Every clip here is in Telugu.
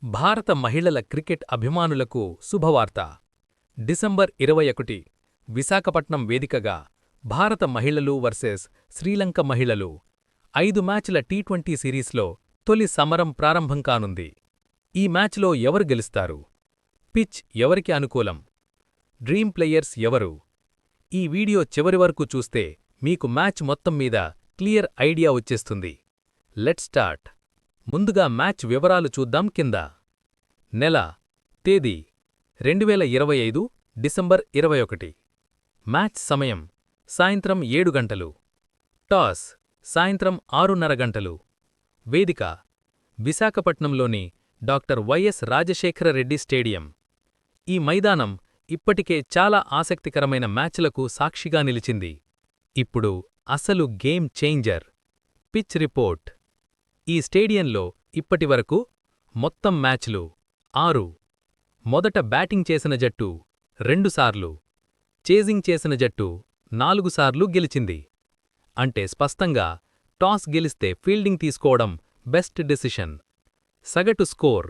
భారత మహిళల క్రికెట్ అభిమానులకు శుభవార్త. డిసెంబర్ 21 విశాఖపట్నం వేదికగా భారత మహిళలు వర్సెస్ శ్రీలంక మహిళలు 5 మ్యాచ్ల టీ20 సిరీస్లో తొలి సమరం ప్రారంభం కానుంది. ఈ మ్యాచ్లో ఎవరు గెలుస్తారు? పిచ్ ఎవరికి అనుకూలం? డ్రీమ్ ప్లేయర్స్ ఎవరు? ఈ వీడియో చివరి వరకు చూస్తే మీకు మ్యాచ్ మొత్తం మీద క్లియర్ ఐడియా వచ్చేస్తుంది. Let's start. ముందుగా మ్యాచ్ వివరాలు చూద్దాం కింద. నెల, తేదీ 2025 డిసెంబర్ 21. మ్యాచ్ సమయం సాయంత్రం 7 గంటలు. టాస్ సాయంత్రం 6:30 గంటలు. వేదిక విశాఖపట్నంలోని డాక్టర్ వైఎస్ రాజశేఖరరెడ్డి స్టేడియం. ఈ మైదానం ఇప్పటికే చాలా ఆసక్తికరమైన మ్యాచ్లకు సాక్షిగా నిలిచింది. ఇప్పుడు అసలు గేమ్ చేంజర్. Pitch report. ఈ స్టేడియంలో ఇప్పటివరకు మొత్తం మ్యాచ్లు 6. మొదట బ్యాటింగ్ చేసిన జట్టు 2 సార్లు, చేజింగ్ చేసిన జట్టు 4 సార్లు గెలిచింది. అంటే స్పష్టంగా టాస్ గెలిస్తే ఫీల్డింగ్ తీసుకోవడం బెస్ట్ డెసిషన్. సగటు స్కోర్.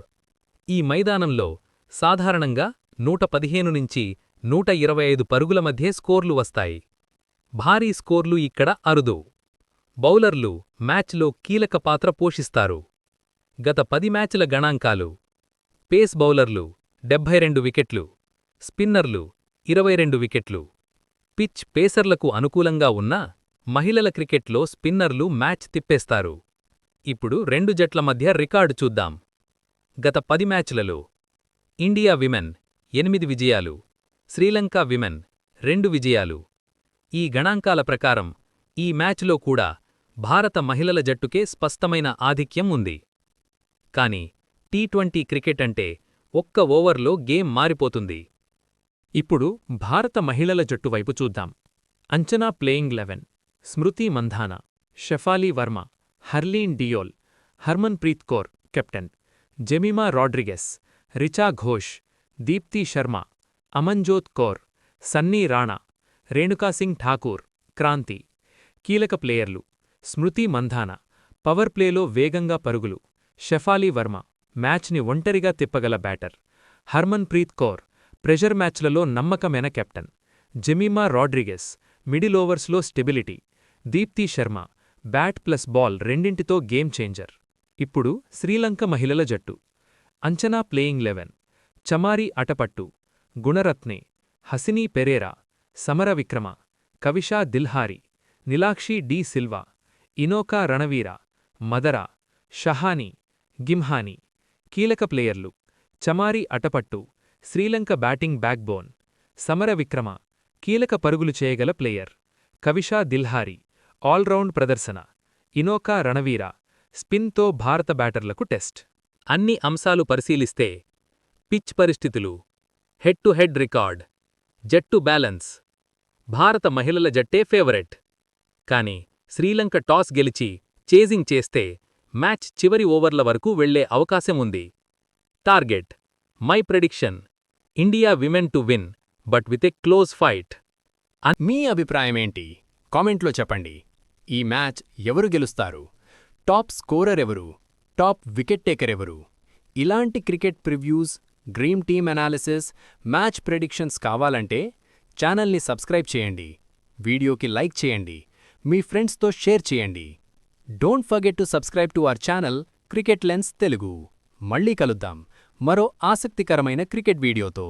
ఈ మైదానంలో సాధారణంగా 115 నుంచి 125 పరుగుల మధ్యే స్కోర్లు వస్తాయి. భారీ స్కోర్లు ఇక్కడ అరుదు. బౌలర్లు మ్యాచ్లో కీలక పాత్ర పోషిస్తారు. గత 10 మ్యాచ్ల గణాంకాలు. పేస్ బౌలర్లు 72 వికెట్లు, స్పిన్నర్లు 22 వికెట్లు. పిచ్ పేసర్లకు అనుకూలంగా ఉన్నా మహిళల క్రికెట్లో స్పిన్నర్లు మ్యాచ్ తిప్పేస్తారు. ఇప్పుడు 2 జట్ల మధ్య రికార్డు చూద్దాం. గత 10 మ్యాచ్లలో ఇండియా విమెన్ 8 విజయాలు, శ్రీలంక విమెన్ 2 విజయాలు. ఈ గణాంకాల ప్రకారం ఈ మ్యాచ్లో కూడా భారత మహిళల జట్టుకే స్పష్టమైన ఆధిక్యం ఉంది. కాని టీ20 క్రికెట్ అంటే ఒక్క ఓవర్లో గేమ్ మారిపోతుంది. ఇప్పుడు భారత మహిళల జట్టు వైపు చూద్దాం. అంచనా playing 11. Smriti Mandhana, Shafali Verma, Harleen Deol, Harmanpreet Kaur captain, Jemimah Rodrigues, Richa Ghosh, Deepti Sharma, Amanjot Kaur, Sunny Rana, Renuka Singh Thakur, Kranti. కీలక ప్లేయర్లు స్మృతి మంధానా పవర్ ప్లేలో వేగంగా పరుగులు, షెఫాలీ వర్మ మ్యాచ్ని ఒంటరిగా తిప్పగల batter, Harmanpreet Kaur pressure మ్యాచ్లలో నమ్మకమైన కెప్టెన్, జెమిమా రాడ్రిగెస్ మిడిల్ ఓవర్స్లో stability, Deepti Sharma bat plus ball రెండింటితో గేమ్ చేంజర్. ఇప్పుడు శ్రీలంక మహిళల జట్టు. అంచనా ప్లేయింగ్ 11. చమారి అటపట్టు, గుణరత్నే, హసినీ పెరేరా, సమర విక్రమ, కవిషా దిల్హారి, నిలాక్షి డి సిల్వా, ఇనోకా రణవీర, మదరా, షహానీ, గిమ్హానీ. కీలక ప్లేయర్లు చమారి అటపట్టు శ్రీలంక బ్యాటింగ్ బ్యాక్బోన్, సమర విక్రమ కీలక పరుగులు చేయగల ప్లేయర్, కవిషా దిల్హారి ఆల్రౌండ్ ప్రదర్శన, ఇనోకా రణవీర స్పిన్తో భారత బ్యాటర్లకు టెస్ట్. అన్ని అంశాలు పరిశీలిస్తే పిచ్ పరిస్థితులు, హెడ్ టు హెడ్ రికార్డ్, జట్టు బ్యాలెన్స్ భారత మహిళల జట్టే ఫేవరెట్. కాని శ్రీలంక టాస్ గెలిచి చేజింగ్ చేస్తే మ్యాచ్ చివరి ఓవర్ల వరకు వెళ్లే అవకాశం ఉంది. Target my prediction India women to win but with a close fight. మీ అభిప్రాయమేంటి? కామెంట్లో చెప్పండి. ఈ మ్యాచ్ ఎవరు గెలుస్తారు? టాప్ స్కోరర్ ఎవరు? టాప్ వికెట్ టేకర్ ఎవరు? ఇలాంటి cricket previews, dream team analysis, match predictions కావాలంటే ఛానల్ని సబ్స్క్రైబ్ చేయండి, వీడియోకి లైక్ చేయండి, మీ ఫ్రెండ్స్తో షేర్ చేయండి. Don't forget to subscribe to our channel cricket lens Telugu. మళ్ళీ కలుద్దాం మరో ఆసక్తికరమైన క్రికెట్ వీడియోతో.